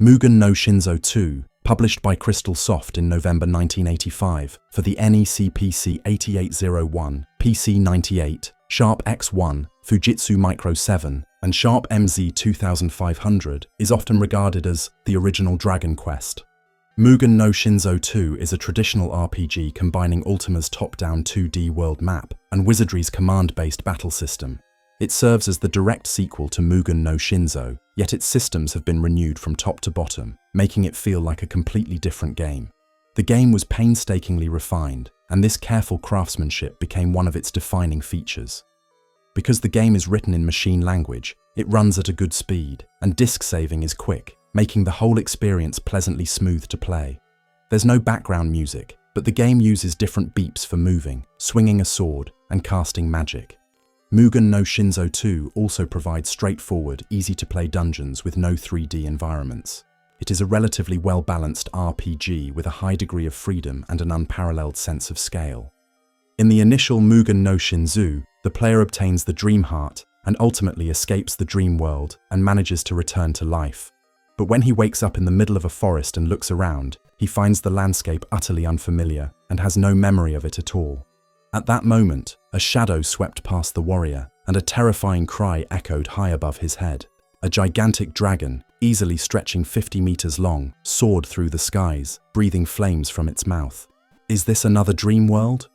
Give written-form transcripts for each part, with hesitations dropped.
Mugen no Shinzo II, published by Crystal Soft in November 1985 for the NEC PC-8801, PC-98, Sharp X1, Fujitsu Micro 7, and Sharp MZ 2500, is often regarded as the original Dragon Quest. Mugen no Shinzo II is a traditional RPG combining Ultima's top-down 2D world map and Wizardry's command-based battle system. It serves as the direct sequel to Mugen no Shinzo, yet its systems have been renewed from top to bottom, making it feel like a completely different game. The game was painstakingly refined, and this careful craftsmanship became one of its defining features. Because the game is written in machine language, it runs at a good speed, and disk saving is quick, making the whole experience pleasantly smooth to play. There's no background music, but the game uses different beeps for moving, swinging a sword, and casting magic. Mugen no Shinzo II also provides straightforward, easy-to-play dungeons with no 3D environments. It is a relatively well-balanced RPG with a high degree of freedom and an unparalleled sense of scale. In the initial Mugen no Shinzou, the player obtains the Dream Heart and ultimately escapes the dream world and manages to return to life. But when he wakes up in the middle of a forest and looks around, he finds the landscape utterly unfamiliar and has no memory of it at all. At that moment, a shadow swept past the warrior, and a terrifying cry echoed high above his head. A gigantic dragon, easily stretching 50 meters long, soared through the skies, breathing flames from its mouth. Is this another dream world?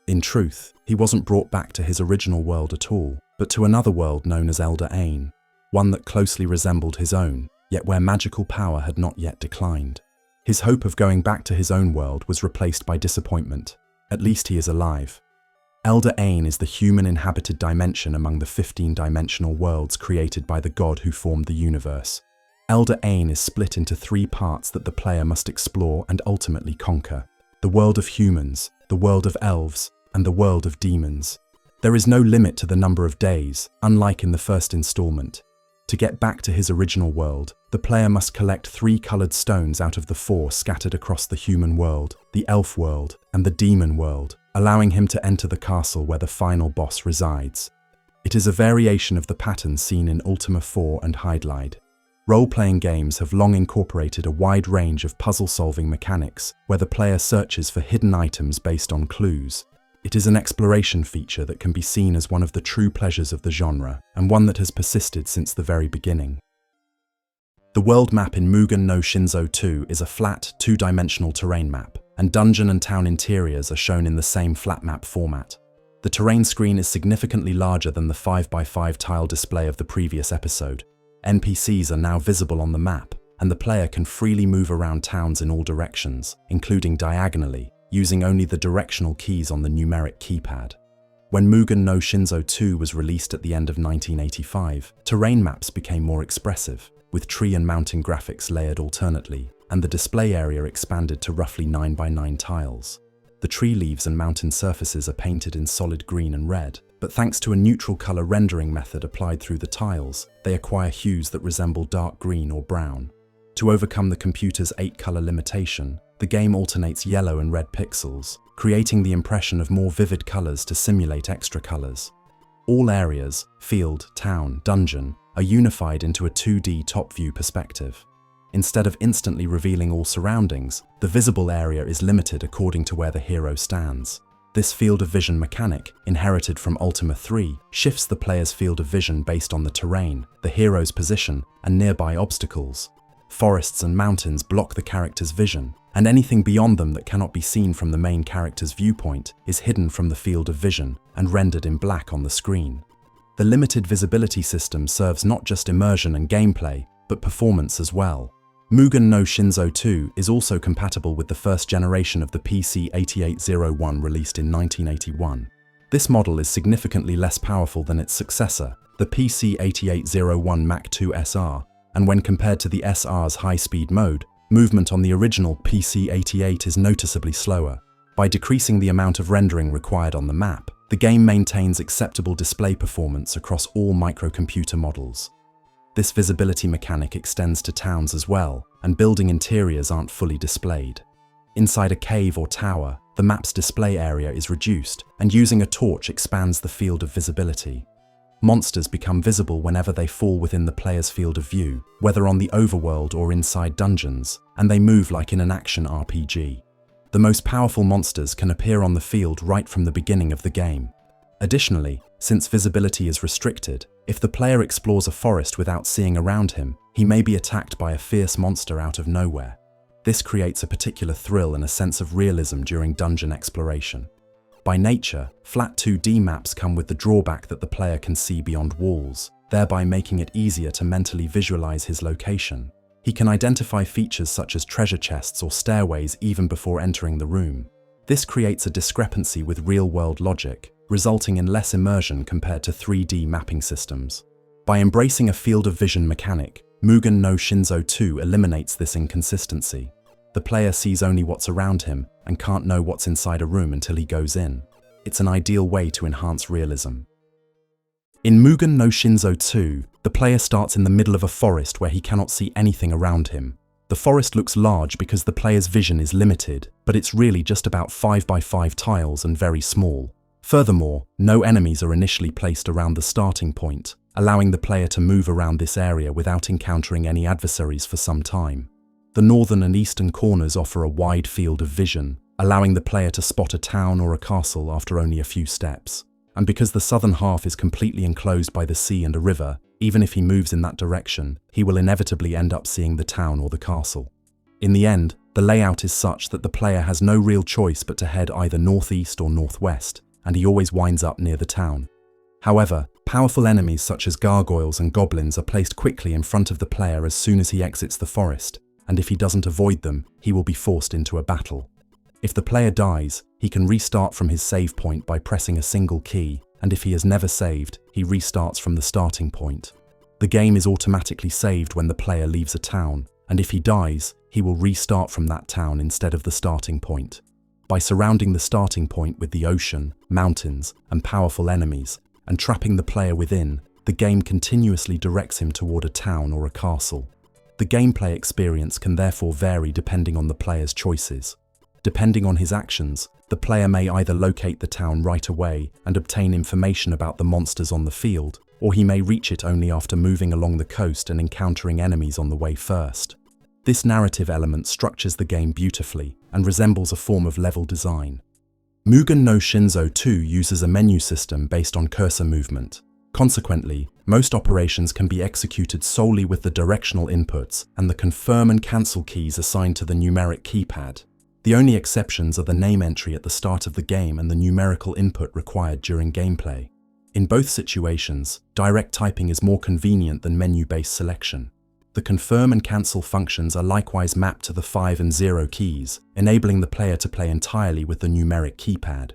In truth, he wasn't brought back to his original world at all, but to another world known as Elder Ain, one that closely resembled his own, yet where magical power had not yet declined. His hope of going back to his own world was replaced by disappointment. At least he is alive. Elder Ain is the human-inhabited dimension among the 15-dimensional worlds created by the god who formed the universe. Elder Ain is split into 3 parts that the player must explore and ultimately conquer: the world of humans, the world of elves, and the world of demons. There is no limit to the number of days, unlike in the first installment. To get back to his original world, the player must collect 3 colored stones out of the 4 scattered across the human world, the elf world, and the demon world, allowing him to enter the castle where the final boss resides. It is a variation of the pattern seen in Ultima 4 and Hydlide. Role-playing games have long incorporated a wide range of puzzle-solving mechanics where the player searches for hidden items based on clues. It is an exploration feature that can be seen as one of the true pleasures of the genre, and one that has persisted since the very beginning. The world map in Mugen no Shinzo II is a flat, 2-dimensional terrain map, and dungeon and town interiors are shown in the same flat map format. The terrain screen is significantly larger than the 5x5 tile display of the previous episode. NPCs are now visible on the map, and the player can freely move around towns in all directions, including diagonally, using only the directional keys on the numeric keypad. When Mugen no Shinzo II was released at the end of 1985, terrain maps became more expressive, with tree and mountain graphics layered alternately, and the display area expanded to roughly 9x9 tiles. The tree leaves and mountain surfaces are painted in solid green and red, but thanks to a neutral color rendering method applied through the tiles, they acquire hues that resemble dark green or brown. To overcome the computer's 8-color limitation, the game alternates yellow and red pixels, creating the impression of more vivid colors to simulate extra colors. All areas, field, town, dungeon, are unified into a 2D top-view perspective. Instead of instantly revealing all surroundings, the visible area is limited according to where the hero stands. This field of vision mechanic, inherited from Ultima 3, shifts the player's field of vision based on the terrain, the hero's position, and nearby obstacles. Forests and mountains block the character's vision, and anything beyond them that cannot be seen from the main character's viewpoint is hidden from the field of vision and rendered in black on the screen. The limited visibility system serves not just immersion and gameplay, but performance as well. Mugen no Shinzo II is also compatible with the first generation of the PC-8801 released in 1981. This model is significantly less powerful than its successor, the PC-8801 Mac II SR, and when compared to the SR's high-speed mode, movement on the original PC-88 is noticeably slower. By decreasing the amount of rendering required on the map, the game maintains acceptable display performance across all microcomputer models. This visibility mechanic extends to towns as well, and building interiors aren't fully displayed. Inside a cave or tower, the map's display area is reduced, and using a torch expands the field of visibility. monsters become visible whenever they fall within the player's field of view, whether on the overworld or inside dungeons, and they move like in an action RPG. The most powerful monsters can appear on the field right from the beginning of the game. Additionally, since visibility is restricted, if the player explores a forest without seeing around him, he may be attacked by a fierce monster out of nowhere. This creates a particular thrill and a sense of realism during dungeon exploration. By nature, flat 2D maps come with the drawback that the player can see beyond walls, thereby making it easier to mentally visualize his location. He can identify features such as treasure chests or stairways even before entering the room. This creates a discrepancy with real-world logic, resulting in less immersion compared to 3D mapping systems. By embracing a field of vision mechanic, Mugen no Shinzo II eliminates this inconsistency. The player sees only what's around him and can't know what's inside a room until he goes in. It's an ideal way to enhance realism. In Mugen no Shinzo II, the player starts in the middle of a forest where he cannot see anything around him. The forest looks large because the player's vision is limited, but it's really just about 5x5 tiles and very small. Furthermore, no enemies are initially placed around the starting point, allowing the player to move around this area without encountering any adversaries for some time. The northern and eastern corners offer a wide field of vision, allowing the player to spot a town or a castle after only a few steps. And because the southern half is completely enclosed by the sea and a river, even if he moves in that direction, he will inevitably end up seeing the town or the castle. In the end, the layout is such that the player has no real choice but to head either northeast or northwest, and he always winds up near the town. However, powerful enemies such as gargoyles and goblins are placed quickly in front of the player as soon as he exits the forest, and if he doesn't avoid them, he will be forced into a battle. If the player dies, he can restart from his save point by pressing a single key, and if he has never saved, he restarts from the starting point. The game is automatically saved when the player leaves a town, and if he dies, he will restart from that town instead of the starting point. By surrounding the starting point with the ocean, mountains, and powerful enemies, and trapping the player within, the game continuously directs him toward a town or a castle. The gameplay experience can therefore vary depending on the player's choices. Depending on his actions, the player may either locate the town right away and obtain information about the monsters on the field, or he may reach it only after moving along the coast and encountering enemies on the way first. This narrative element structures the game beautifully and resembles a form of level design. Mugen no Shinzo II uses a menu system based on cursor movement. Consequently, most operations can be executed solely with the directional inputs and the confirm and cancel keys assigned to the numeric keypad. The only exceptions are the name entry at the start of the game and the numerical input required during gameplay. In both situations, direct typing is more convenient than menu-based selection. The confirm and cancel functions are likewise mapped to the 5 and 0 keys, enabling the player to play entirely with the numeric keypad.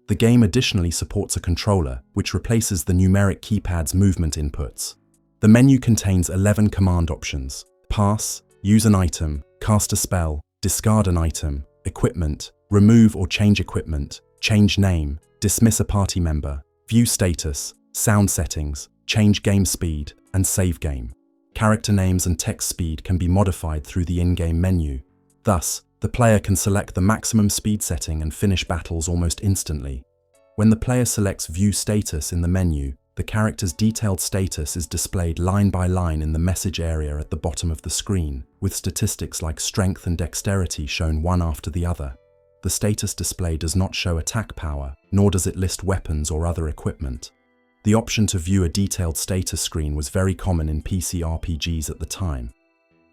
The game additionally supports a controller, which replaces the numeric keypad's movement inputs. The menu contains 11 command options: pass, use an item, cast a spell, discard an item, equipment, remove or change equipment, change name, dismiss a party member, view status, sound settings, change game speed, and save game. Character names and text speed can be modified through the in-game menu. Thus, the player can select the maximum speed setting and finish battles almost instantly. When the player selects View Status in the menu, the character's detailed status is displayed line by line in the message area at the bottom of the screen, with statistics like strength and dexterity shown one after the other. The status display does not show attack power, nor does it list weapons or other equipment. The option to view a detailed status screen was very common in PC RPGs at the time.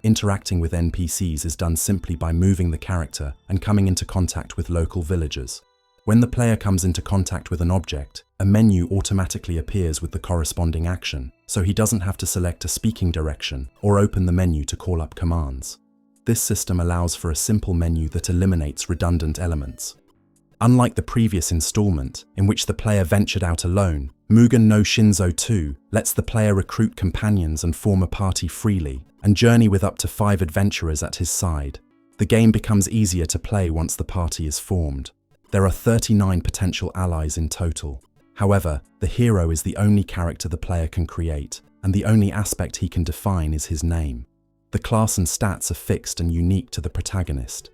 Interacting with NPCs is done simply by moving the character and coming into contact with local villagers. When the player comes into contact with an object, a menu automatically appears with the corresponding action, so he doesn't have to select a speaking direction or open the menu to call up commands. This system allows for a simple menu that eliminates redundant elements. Unlike the previous installment, in which the player ventured out alone, Mugen no Shinzo II lets the player recruit companions and form a party freely, and journey with up to 5 adventurers at his side. The game becomes easier to play once the party is formed. There are 39 potential allies in total. However, the hero is the only character the player can create, and the only aspect he can define is his name. The class and stats are fixed and unique to the protagonist.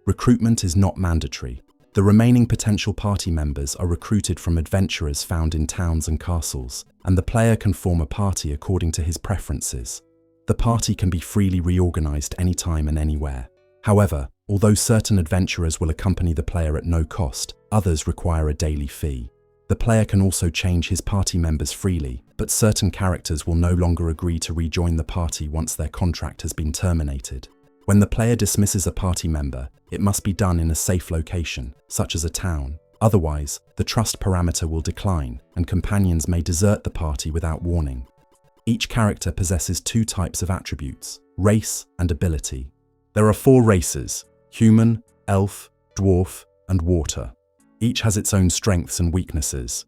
Recruitment is not mandatory. The remaining potential party members are recruited from adventurers found in towns and castles, and the player can form a party according to his preferences. The party can be freely reorganized anytime and anywhere. However, although certain adventurers will accompany the player at no cost, others require a daily fee. The player can also change his party members freely, but certain characters will no longer agree to rejoin the party once their contract has been terminated. When the player dismisses a party member, it must be done in a safe location, such as a town. Otherwise, the trust parameter will decline, and companions may desert the party without warning. Each character possesses two types of attributes: race and ability. There are 4 races: human, elf, dwarf, and water. Each has its own strengths and weaknesses.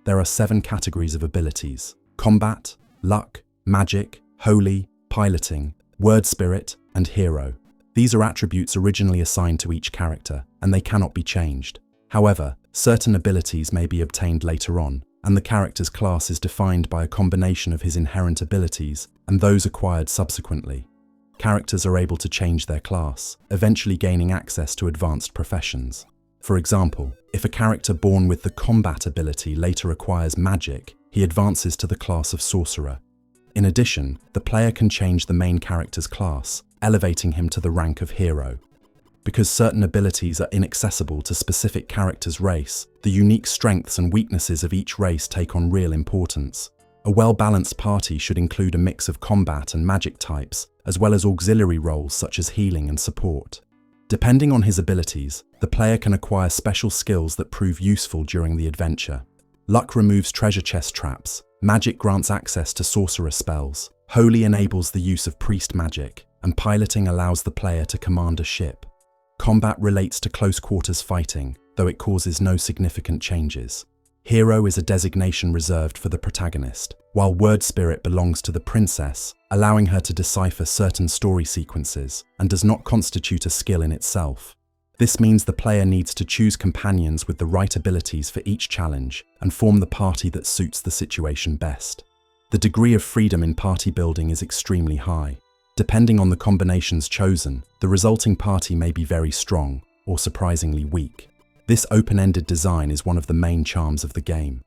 There are 7 categories of abilities: combat, luck, magic, holy, piloting, word spirit, and hero. These are attributes originally assigned to each character, and they cannot be changed. However, certain abilities may be obtained later on, and the character's class is defined by a combination of his inherent abilities and those acquired subsequently. Characters are able to change their class, eventually gaining access to advanced professions. For example, if a character born with the combat ability later acquires magic, he advances to the class of sorcerer. In addition, the player can change the main character's class, elevating him to the rank of hero. Because certain abilities are inaccessible to specific characters' race, the unique strengths and weaknesses of each race take on real importance. A well-balanced party should include a mix of combat and magic types, as well as auxiliary roles such as healing and support. Depending on his abilities, the player can acquire special skills that prove useful during the adventure. Luck removes treasure chest traps, magic grants access to sorcerer spells, holy enables the use of priest magic, and piloting allows the player to command a ship. Combat relates to close quarters fighting, though it causes no significant changes. Hero is a designation reserved for the protagonist, while word spirit belongs to the princess, allowing her to decipher certain story sequences, and does not constitute a skill in itself. This means the player needs to choose companions with the right abilities for each challenge and form the party that suits the situation best. The degree of freedom in party building is extremely high. Depending on the combinations chosen, the resulting party may be very strong or surprisingly weak. This open-ended design is one of the main charms of the game.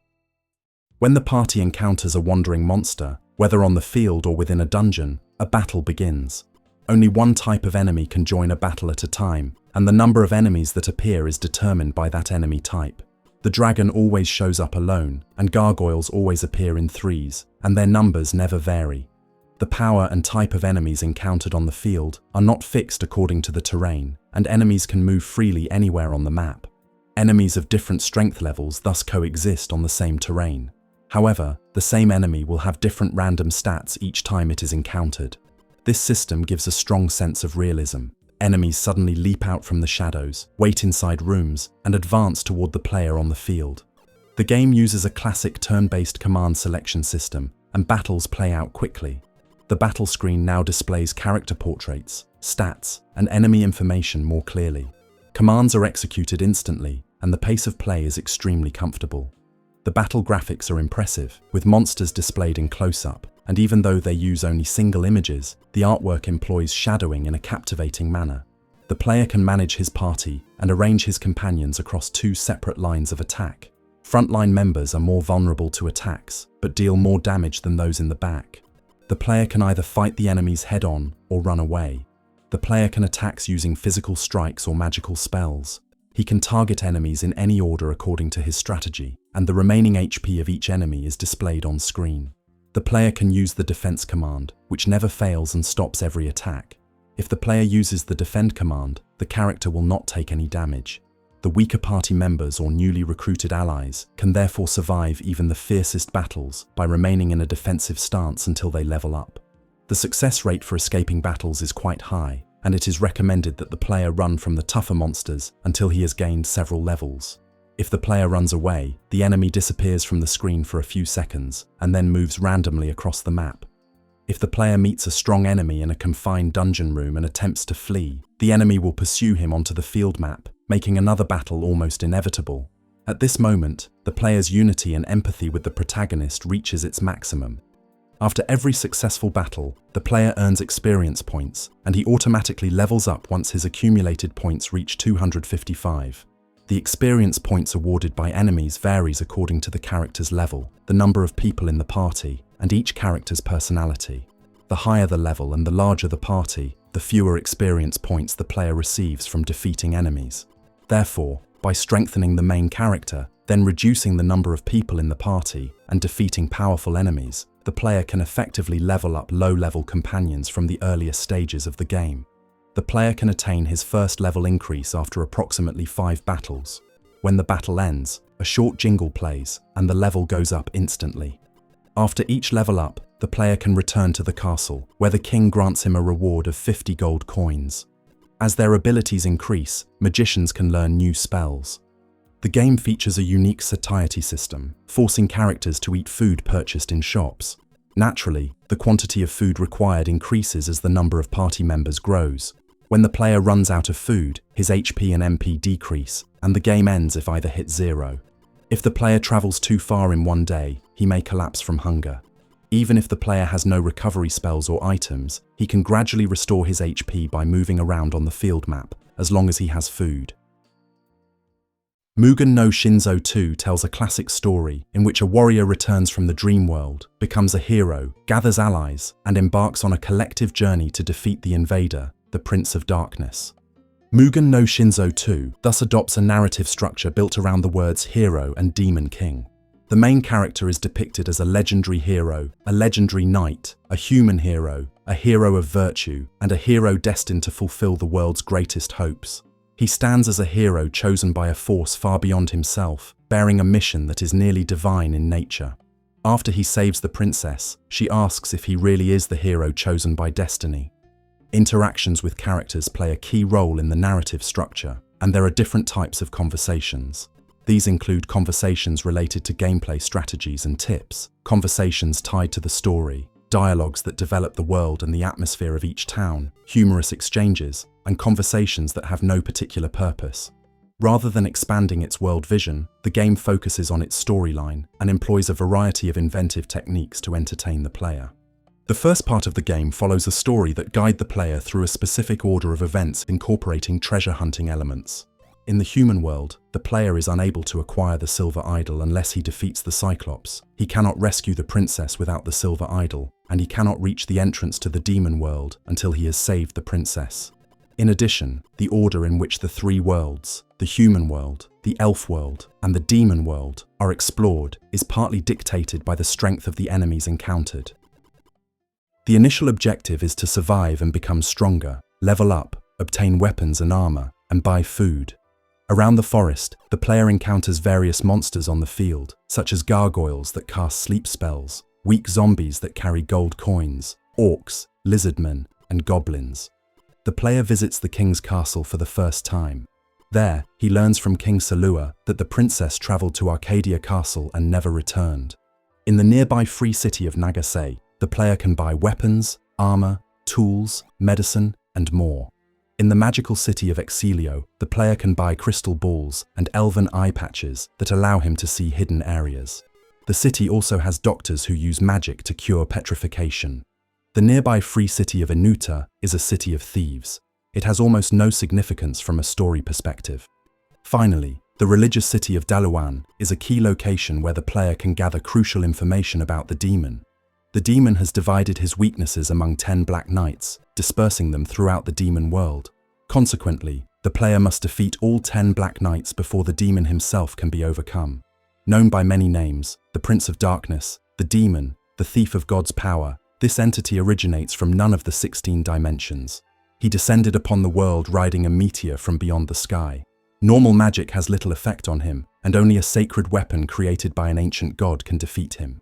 When the party encounters a wandering monster, whether on the field or within a dungeon, a battle begins. Only one type of enemy can join a battle at a time, and the number of enemies that appear is determined by that enemy type. The dragon always shows up alone, and gargoyles always appear in threes, and their numbers never vary. The power and type of enemies encountered on the field are not fixed according to the terrain, and enemies can move freely anywhere on the map. Enemies of different strength levels thus coexist on the same terrain. However, the same enemy will have different random stats each time it is encountered. This system gives a strong sense of realism. Enemies suddenly leap out from the shadows, wait inside rooms, and advance toward the player on the field. The game uses a classic turn-based command selection system, and battles play out quickly. The battle screen now displays character portraits, stats, and enemy information more clearly. Commands are executed instantly, and the pace of play is extremely comfortable. The battle graphics are impressive, with monsters displayed in close-up, and even though they use only single images, the artwork employs shadowing in a captivating manner. The player can manage his party and arrange his companions across 2 separate lines of attack. Frontline members are more vulnerable to attacks, but deal more damage than those in the back. The player can either fight the enemies head-on or run away. The player can attack using physical strikes or magical spells. He can target enemies in any order according to his strategy, and the remaining HP of each enemy is displayed on screen. The player can use the defense command, which never fails and stops every attack. If the player uses the defend command, the character will not take any damage. The weaker party members or newly recruited allies can therefore survive even the fiercest battles by remaining in a defensive stance until they level up. The success rate for escaping battles is quite high, and it is recommended that the player run from the tougher monsters until he has gained several levels. If the player runs away, the enemy disappears from the screen for a few seconds and then moves randomly across the map. If the player meets a strong enemy in a confined dungeon room and attempts to flee, the enemy will pursue him onto the field map, making another battle almost inevitable. At this moment, the player's unity and empathy with the protagonist reaches its maximum. After every successful battle, the player earns experience points, and he automatically levels up once his accumulated points reach 255. The experience points awarded by enemies varies according to the character's level, the number of people in the party, and each character's personality. The higher the level and the larger the party, the fewer experience points the player receives from defeating enemies. Therefore, by strengthening the main character, then reducing the number of people in the party, and defeating powerful enemies, the player can effectively level up low-level companions from the earliest stages of the game. The player can attain his first level increase after approximately 5 battles. When the battle ends, a short jingle plays, and the level goes up instantly. After each level up, the player can return to the castle, where the king grants him a reward of 50 gold coins. As their abilities increase, magicians can learn new spells. The game features a unique satiety system, forcing characters to eat food purchased in shops. Naturally, the quantity of food required increases as the number of party members grows. When the player runs out of food, his HP and MP decrease, and the game ends if either hits 0. If the player travels too far in one day, he may collapse from hunger. Even if the player has no recovery spells or items, he can gradually restore his HP by moving around on the field map, as long as he has food. Mugen no Shinzou II tells a classic story in which a warrior returns from the dream world, becomes a hero, gathers allies, and embarks on a collective journey to defeat the invader, the Prince of Darkness. Mugen no Shinzou II thus adopts a narrative structure built around the words hero and demon king. The main character is depicted as a legendary hero, a legendary knight, a human hero, a hero of virtue, and a hero destined to fulfill the world's greatest hopes. He stands as a hero chosen by a force far beyond himself, bearing a mission that is nearly divine in nature. After he saves the princess, she asks if he really is the hero chosen by destiny. Interactions with characters play a key role in the narrative structure, and there are different types of conversations. These include conversations related to gameplay strategies and tips, conversations tied to the story, dialogues that develop the world and the atmosphere of each town, humorous exchanges, and conversations that have no particular purpose. Rather than expanding its world vision, the game focuses on its storyline and employs a variety of inventive techniques to entertain the player. The first part of the game follows a story that guides the player through a specific order of events incorporating treasure hunting elements. In the human world, the player is unable to acquire the silver idol unless he defeats the Cyclops. He cannot rescue the princess without the silver idol, and he cannot reach the entrance to the demon world until he has saved the princess. In addition, the order in which the 3 worlds, the human world, the elf world, and the demon world, are explored is partly dictated by the strength of the enemies encountered. The initial objective is to survive and become stronger, level up, obtain weapons and armor, and buy food. Around the forest, the player encounters various monsters on the field, such as gargoyles that cast sleep spells, weak zombies that carry gold coins, orcs, lizardmen, and goblins. The player visits the king's castle for the first time. There, he learns from King Salua that the princess traveled to Arcadia Castle and never returned. In the nearby free city of Nagase, the player can buy weapons, armor, tools, medicine, and more. In the magical city of Exilio, the player can buy crystal balls and elven eye patches that allow him to see hidden areas. The city also has doctors who use magic to cure petrification. The nearby free city of Enuta is a city of thieves. It has almost no significance from a story perspective. Finally, the religious city of Daluan is a key location where the player can gather crucial information about the demon. The demon has divided his weaknesses among 10 Black Knights, dispersing them throughout the demon world. Consequently, the player must defeat all 10 Black Knights before the demon himself can be overcome. Known by many names, the Prince of Darkness, the Demon, the Thief of God's Power, this entity originates from none of the 16 dimensions. He descended upon the world riding a meteor from beyond the sky. Normal magic has little effect on him, and only a sacred weapon created by an ancient god can defeat him.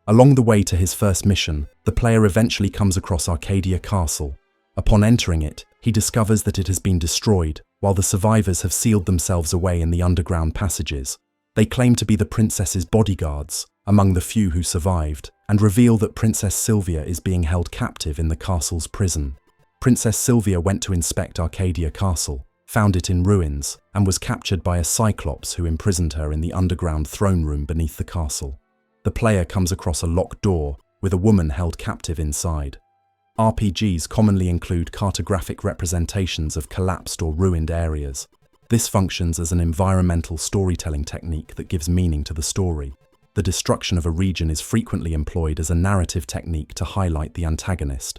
Along the way to his first mission, the player eventually comes across Arcadia Castle. Upon entering it, he discovers that it has been destroyed, while the survivors have sealed themselves away in the underground passages. They claim to be the princess's bodyguards, among the few who survived, and reveal that Princess Sylvia is being held captive in the castle's prison. Princess Sylvia went to inspect Arcadia Castle, found it in ruins, and was captured by a Cyclops who imprisoned her in the underground throne room beneath the castle. The player comes across a locked door, with a woman held captive inside. RPGs commonly include cartographic representations of collapsed or ruined areas. This functions as an environmental storytelling technique that gives meaning to the story. The destruction of a region is frequently employed as a narrative technique to highlight the antagonist.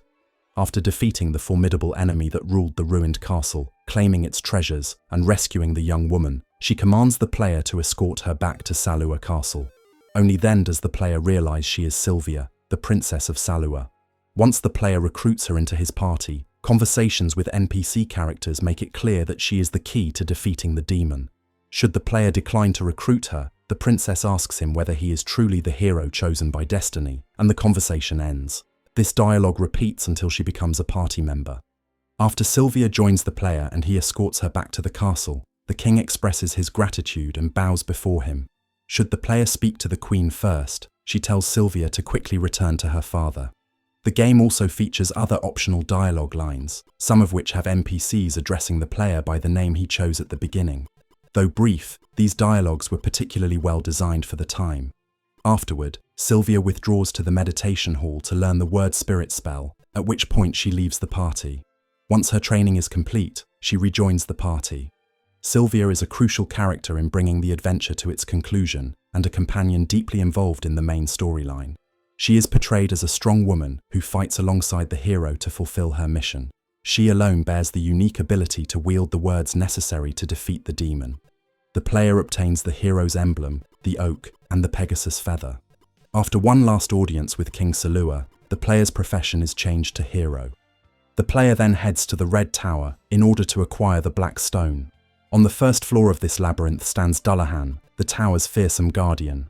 After defeating the formidable enemy that ruled the ruined castle, claiming its treasures, and rescuing the young woman, she commands the player to escort her back to Salua Castle. Only then does the player realize she is Sylvia, the princess of Salua. Once the player recruits her into his party, conversations with NPC characters make it clear that she is the key to defeating the demon. Should the player decline to recruit her, the princess asks him whether he is truly the hero chosen by destiny, and the conversation ends. This dialogue repeats until she becomes a party member. After Sylvia joins the player and he escorts her back to the castle, the king expresses his gratitude and bows before him. Should the player speak to the queen first, she tells Sylvia to quickly return to her father. The game also features other optional dialogue lines, some of which have NPCs addressing the player by the name he chose at the beginning. Though brief, these dialogues were particularly well designed for the time. Afterward, Sylvia withdraws to the meditation hall to learn the word spirit spell, at which point she leaves the party. Once her training is complete, she rejoins the party. Sylvia is a crucial character in bringing the adventure to its conclusion and a companion deeply involved in the main storyline. She is portrayed as a strong woman who fights alongside the hero to fulfill her mission. She alone bears the unique ability to wield the words necessary to defeat the demon. The player obtains the hero's emblem, the oak, and the Pegasus feather. After one last audience with King Salua, the player's profession is changed to hero. The player then heads to the Red Tower in order to acquire the Black Stone. On the first floor of this labyrinth stands Dullahan, the tower's fearsome guardian.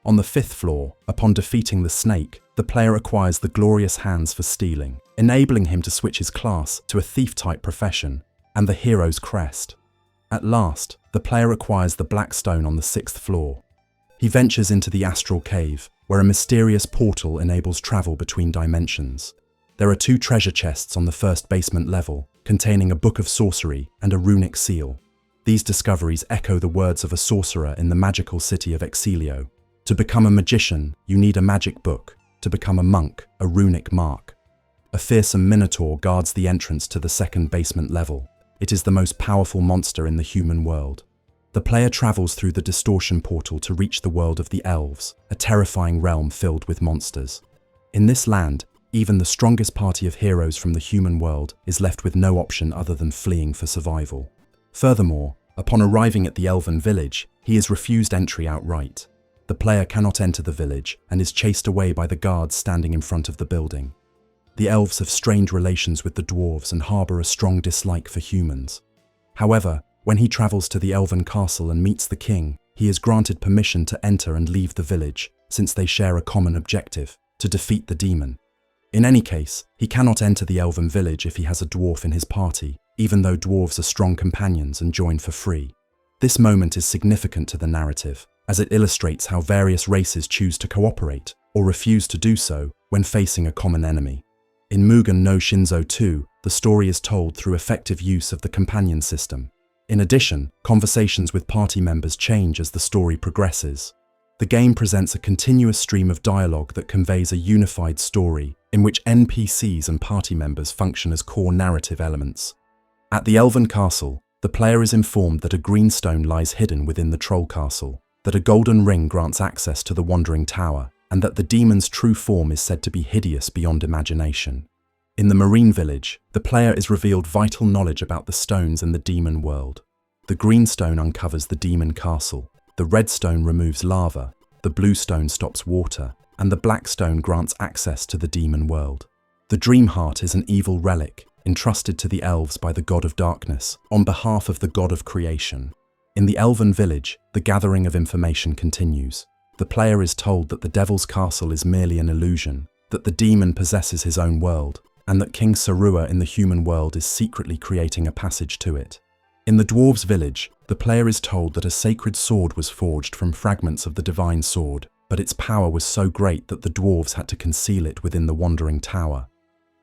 On the fifth floor, upon defeating the snake, the player acquires the Glorious Hands for stealing, enabling him to switch his class to a thief-type profession, and the hero's crest. At last, the player acquires the Black Stone on the sixth floor. He ventures into the Astral Cave, where a mysterious portal enables travel between dimensions. There are 2 treasure chests on the first basement level, containing a book of sorcery and a runic seal. These discoveries echo the words of a sorcerer in the magical city of Exilio. To become a magician, you need a magic book. To become a monk, a runic mark. A fearsome minotaur guards the entrance to the second basement level. It is the most powerful monster in the human world. The player travels through the distortion portal to reach the world of the elves, a terrifying realm filled with monsters. In this land, even the strongest party of heroes from the human world is left with no option other than fleeing for survival. Furthermore, upon arriving at the elven village, he is refused entry outright. The player cannot enter the village and is chased away by the guards standing in front of the building. The elves have strained relations with the dwarves and harbour a strong dislike for humans. However, when he travels to the elven castle and meets the king, he is granted permission to enter and leave the village, since they share a common objective, to defeat the demon. In any case, he cannot enter the elven village if he has a dwarf in his party, even though dwarves are strong companions and join for free. This moment is significant to the narrative, as it illustrates how various races choose to cooperate, or refuse to do so, when facing a common enemy. In Mugen no Shinzou II, the story is told through effective use of the companion system. In addition, conversations with party members change as the story progresses. The game presents a continuous stream of dialogue that conveys a unified story, in which NPCs and party members function as core narrative elements. At the Elven Castle, the player is informed that a green stone lies hidden within the Troll Castle, that a golden ring grants access to the Wandering Tower, and that the demon's true form is said to be hideous beyond imagination. In the Marine Village, the player is revealed vital knowledge about the stones in the demon world. The green stone uncovers the demon castle, the red stone removes lava, the blue stone stops water, and the black stone grants access to the demon world. The Dream Heart is an evil relic, entrusted to the elves by the god of darkness, on behalf of the god of creation. In the Elven Village, the gathering of information continues. The player is told that the Devil's Castle is merely an illusion, that the demon possesses his own world, and that King Sarua in the human world is secretly creating a passage to it. In the Dwarves' Village, the player is told that a sacred sword was forged from fragments of the divine sword, but its power was so great that the dwarves had to conceal it within the Wandering Tower.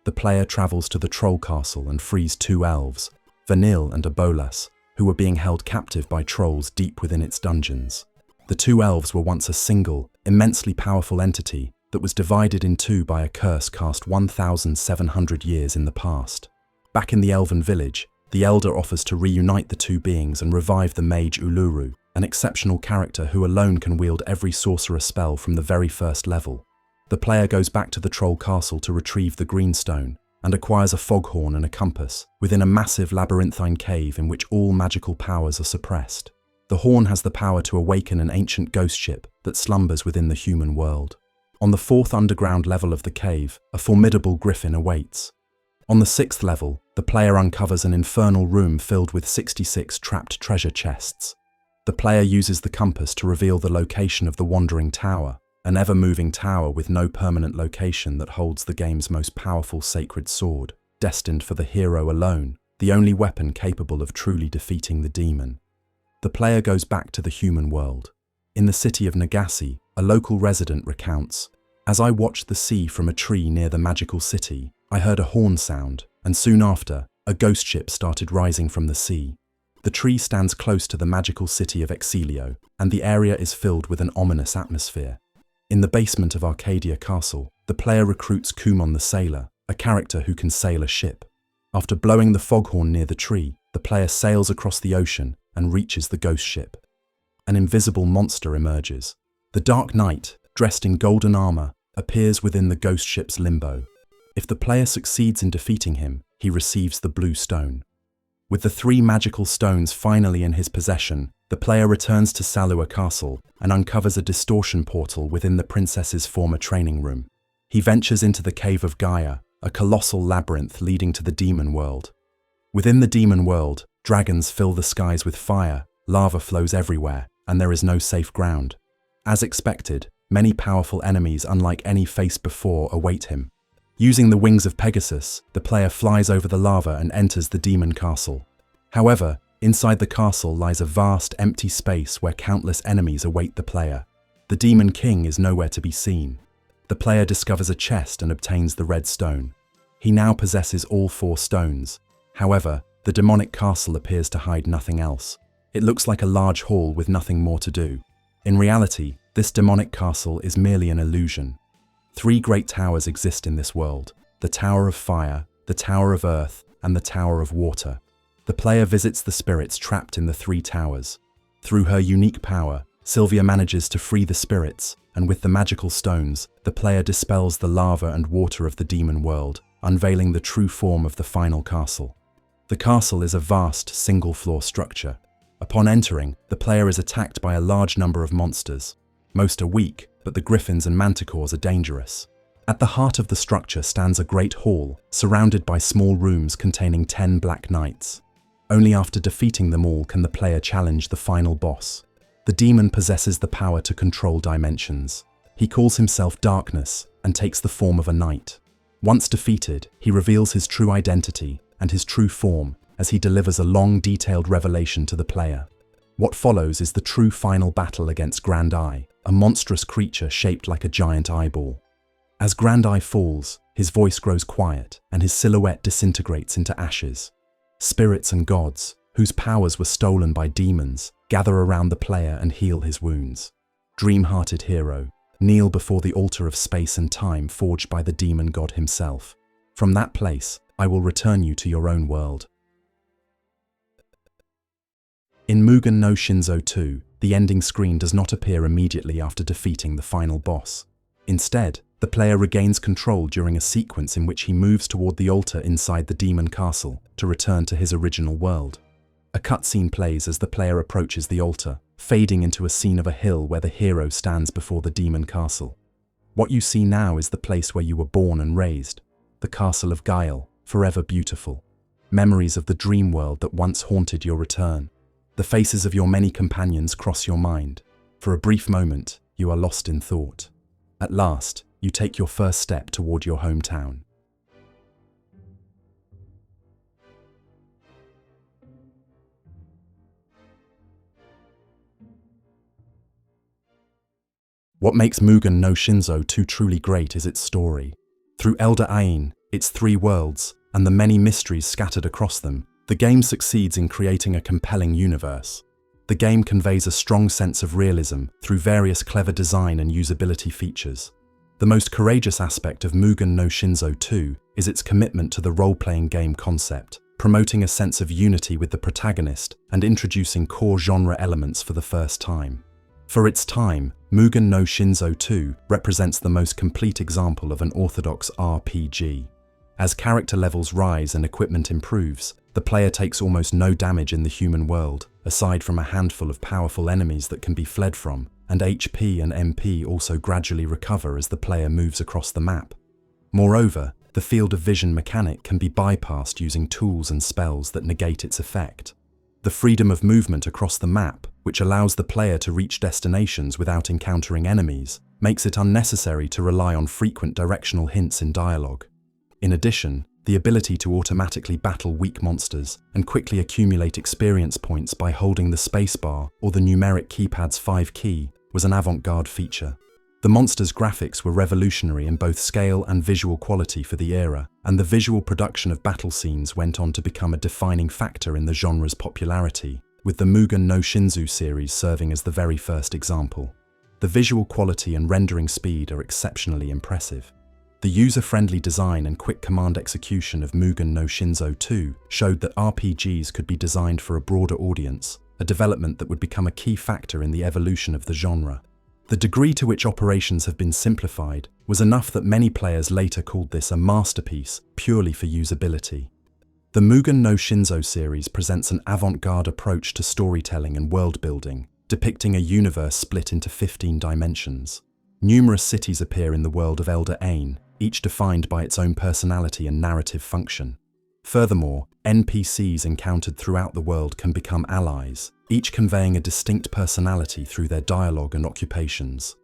The player travels to the Troll Castle and frees 2 elves, Vanille and Abolas, who were being held captive by trolls deep within its dungeons. The 2 elves were once a single, immensely powerful entity that was divided in 2 by a curse cast 1,700 years in the past. Back in the Elven Village, The Elder offers to reunite the two beings and revive the mage Uluru, an exceptional character who alone can wield every sorcerer spell from the very first level. The player goes back to the Troll Castle to retrieve the Green Stone and acquires a foghorn and a compass within a massive labyrinthine cave in which all magical powers are suppressed. The horn has the power to awaken an ancient ghost ship that slumbers within the human world. On the 4th underground level of the cave, a formidable griffin awaits. On the 6th level, the player uncovers an infernal room filled with 66 trapped treasure chests. The player uses the compass to reveal the location of the Wandering Tower, an ever-moving tower with no permanent location that holds the game's most powerful sacred sword, destined for the hero alone, the only weapon capable of truly defeating the demon. The player goes back to the human world. In the city of Nagase, a local resident recounts, "As I watched the sea from a tree near the magical city, I heard a horn sound, and soon after, a ghost ship started rising from the sea. The tree stands close to the magical city of Exilio, and the area is filled with an ominous atmosphere. In the basement of Arcadia Castle, the player recruits Kumon the Sailor, a character who can sail a ship. After blowing the foghorn near the tree, the player sails across the ocean and reaches the ghost ship. An invisible monster emerges. The Dark Knight, dressed in golden armor, appears within the ghost ship's limbo. If the player succeeds in defeating him, he receives the Blue Stone. With the 3 magical stones finally in his possession, the player returns to Salua Castle and uncovers a distortion portal within the princess's former training room. He ventures into the Cave of Gaia, a colossal labyrinth leading to the demon world. Within the demon world, dragons fill the skies with fire, lava flows everywhere, and there is no safe ground. As expected, many powerful enemies unlike any faced before await him. Using the wings of Pegasus, the player flies over the lava and enters the demon castle. However, inside the castle lies a vast, empty space where countless enemies await the player. The Demon King is nowhere to be seen. The player discovers a chest and obtains the red stone. He now possesses all 4 stones. However, the demonic castle appears to hide nothing else. It looks like a large hall with nothing more to do. In reality, this demonic castle is merely an illusion. 3 great towers exist in this world: the Tower of Fire, the Tower of Earth, and the Tower of Water. The player visits the spirits trapped in the 3 towers. Through her unique power, Sylvia manages to free the spirits, and with the magical stones, the player dispels the lava and water of the demon world, unveiling the true form of the final castle. The castle is a vast, single-floor structure. Upon entering, the player is attacked by a large number of monsters. Most are weak, but the griffins and manticores are dangerous. At the heart of the structure stands a great hall, surrounded by small rooms containing 10 Black Knights. Only after defeating them all can the player challenge the final boss. The demon possesses the power to control dimensions. He calls himself Darkness and takes the form of a knight. Once defeated, he reveals his true identity and his true form as he delivers a long, detailed revelation to the player. What follows is the true final battle against Grand Eye, a monstrous creature shaped like a giant eyeball. As Grand Eye falls, his voice grows quiet and his silhouette disintegrates into ashes. Spirits and gods, whose powers were stolen by demons, gather around the player and heal his wounds. Dream-hearted hero, kneel before the altar of space and time forged by the demon god himself. From that place, I will return you to your own world. In Mugen no Shinzou II, the ending screen does not appear immediately after defeating the final boss. Instead, the player regains control during a sequence in which he moves toward the altar inside the demon castle to return to his original world. A cutscene plays as the player approaches the altar, fading into a scene of a hill where the hero stands before the demon castle. What you see now is the place where you were born and raised, the castle of Guile, forever beautiful. Memories of the dream world that once haunted your return. The faces of your many companions cross your mind. For a brief moment, you are lost in thought. At last, you take your first step toward your hometown. What makes Mugen no Shinzou II truly great is its story. Through Elder Ain, its 3 worlds, and the many mysteries scattered across them, the game succeeds in creating a compelling universe. The game conveys a strong sense of realism through various clever design and usability features. The most courageous aspect of Mugen no Shinzou II is its commitment to the role-playing game concept, promoting a sense of unity with the protagonist and introducing core genre elements for the first time. For its time, Mugen no Shinzou II represents the most complete example of an orthodox RPG. As character levels rise and equipment improves, the player takes almost no damage in the human world, aside from a handful of powerful enemies that can be fled from, and HP and MP also gradually recover as the player moves across the map. Moreover, the field of vision mechanic can be bypassed using tools and spells that negate its effect. The freedom of movement across the map, which allows the player to reach destinations without encountering enemies, makes it unnecessary to rely on frequent directional hints in dialogue. In addition, the ability to automatically battle weak monsters and quickly accumulate experience points by holding the spacebar or the numeric keypad's 5 key was an avant-garde feature. The monsters' graphics were revolutionary in both scale and visual quality for the era, and the visual production of battle scenes went on to become a defining factor in the genre's popularity, with the Mugen no Shinzou series serving as the very first example. The visual quality and rendering speed are exceptionally impressive. The user-friendly design and quick command execution of Mugen no Shinzou II showed that RPGs could be designed for a broader audience, a development that would become a key factor in the evolution of the genre. The degree to which operations have been simplified was enough that many players later called this a masterpiece purely for usability. The Mugen no Shinzou series presents an avant-garde approach to storytelling and world-building, depicting a universe split into 15 dimensions. Numerous cities appear in the world of Elder Ain, each defined by its own personality and narrative function. Furthermore, NPCs encountered throughout the world can become allies, each conveying a distinct personality through their dialogue and occupations.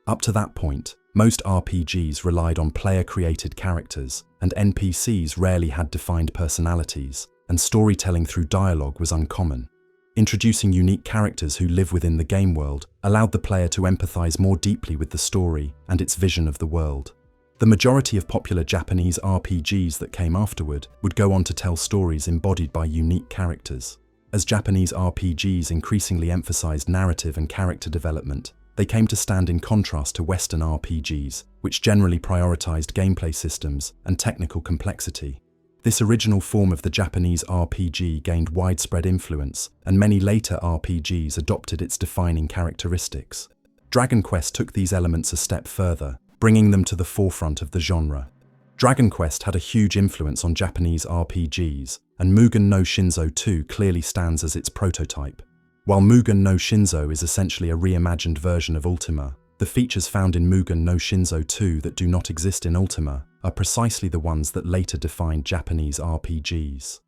Up to that point, most RPGs relied on player-created characters, and NPCs rarely had defined personalities, and storytelling through dialogue was uncommon. Introducing unique characters who live within the game world allowed the player to empathize more deeply with the story and its vision of the world. The majority of popular Japanese RPGs that came afterward would go on to tell stories embodied by unique characters. As Japanese RPGs increasingly emphasized narrative and character development, they came to stand in contrast to Western RPGs, which generally prioritized gameplay systems and technical complexity. This original form of the Japanese RPG gained widespread influence, and many later RPGs adopted its defining characteristics. Dragon Quest took these elements a step further, bringing them to the forefront of the genre. Dragon Quest had a huge influence on Japanese RPGs, and Mugen no Shinzou II clearly stands as its prototype. While Mugen no Shinzou is essentially a reimagined version of Ultima, the features found in Mugen no Shinzou II that do not exist in Ultima are precisely the ones that later defined Japanese RPGs.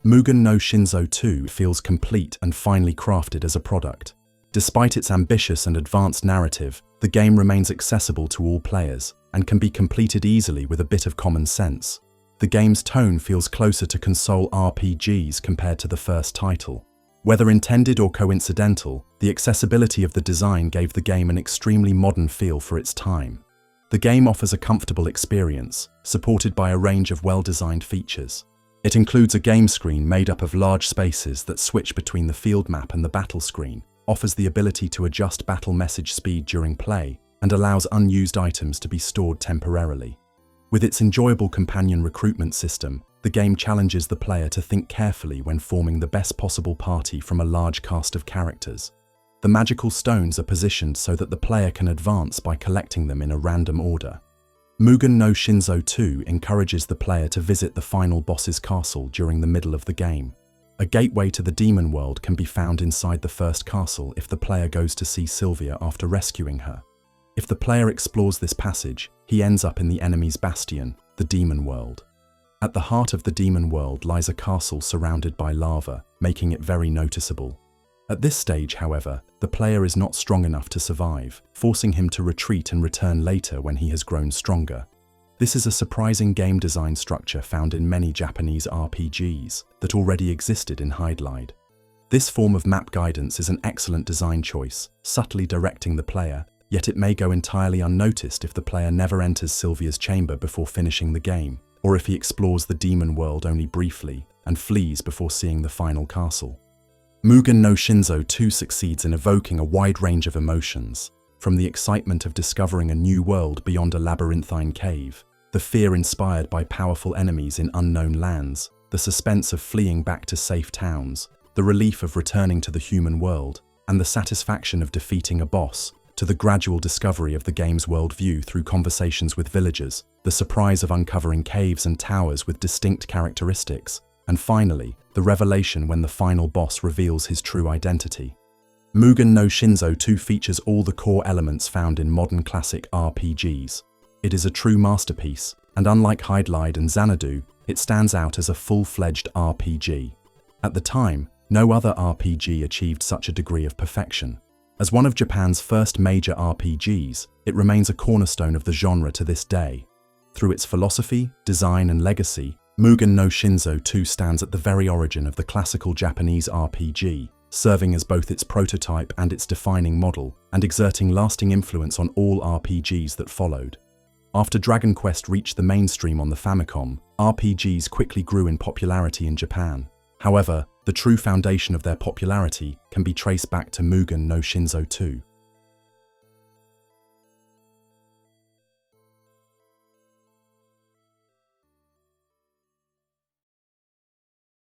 Mugen no Shinzou II feels complete and finely crafted as a product. Despite its ambitious and advanced narrative, the game remains accessible to all players and can be completed easily with a bit of common sense. The game's tone feels closer to console RPGs compared to the first title. Whether intended or coincidental, the accessibility of the design gave the game an extremely modern feel for its time. The game offers a comfortable experience, supported by a range of well-designed features. It includes a game screen made up of large spaces that switch between the field map and the battle screen, offers the ability to adjust battle message speed during play, and allows unused items to be stored temporarily. With its enjoyable companion recruitment system, the game challenges the player to think carefully when forming the best possible party from a large cast of characters. The magical stones are positioned so that the player can advance by collecting them in a random order. Mugen no Shinzou II encourages the player to visit the final boss's castle during the middle of the game. A gateway to the demon world can be found inside the first castle if the player goes to see Sylvia after rescuing her. If the player explores this passage, he ends up in the enemy's bastion, the demon world. At the heart of the demon world lies a castle surrounded by lava, making it very noticeable. At this stage, however, the player is not strong enough to survive, forcing him to retreat and return later when he has grown stronger. This is a surprising game design structure found in many Japanese RPGs that already existed in Hydlide. This form of map guidance is an excellent design choice, subtly directing the player, yet it may go entirely unnoticed if the player never enters Sylvia's chamber before finishing the game, or if he explores the demon world only briefly and flees before seeing the final castle. Mugen no Shinzou II succeeds in evoking a wide range of emotions, from the excitement of discovering a new world beyond a labyrinthine cave, the fear inspired by powerful enemies in unknown lands, the suspense of fleeing back to safe towns, the relief of returning to the human world, and the satisfaction of defeating a boss, to the gradual discovery of the game's worldview through conversations with villagers, the surprise of uncovering caves and towers with distinct characteristics, and finally, the revelation when the final boss reveals his true identity. Mugen no Shinzou II features all the core elements found in modern classic RPGs. It is a true masterpiece, and unlike Hydlide and Xanadu, it stands out as a full-fledged RPG. At the time, no other RPG achieved such a degree of perfection. As one of Japan's first major RPGs, it remains a cornerstone of the genre to this day. Through its philosophy, design, and legacy, Mugen no Shinzou II stands at the very origin of the classical Japanese RPG, serving as both its prototype and its defining model, and exerting lasting influence on all RPGs that followed. After Dragon Quest reached the mainstream on the Famicom, RPGs quickly grew in popularity in Japan. However, the true foundation of their popularity can be traced back to Mugen no Shinzou II.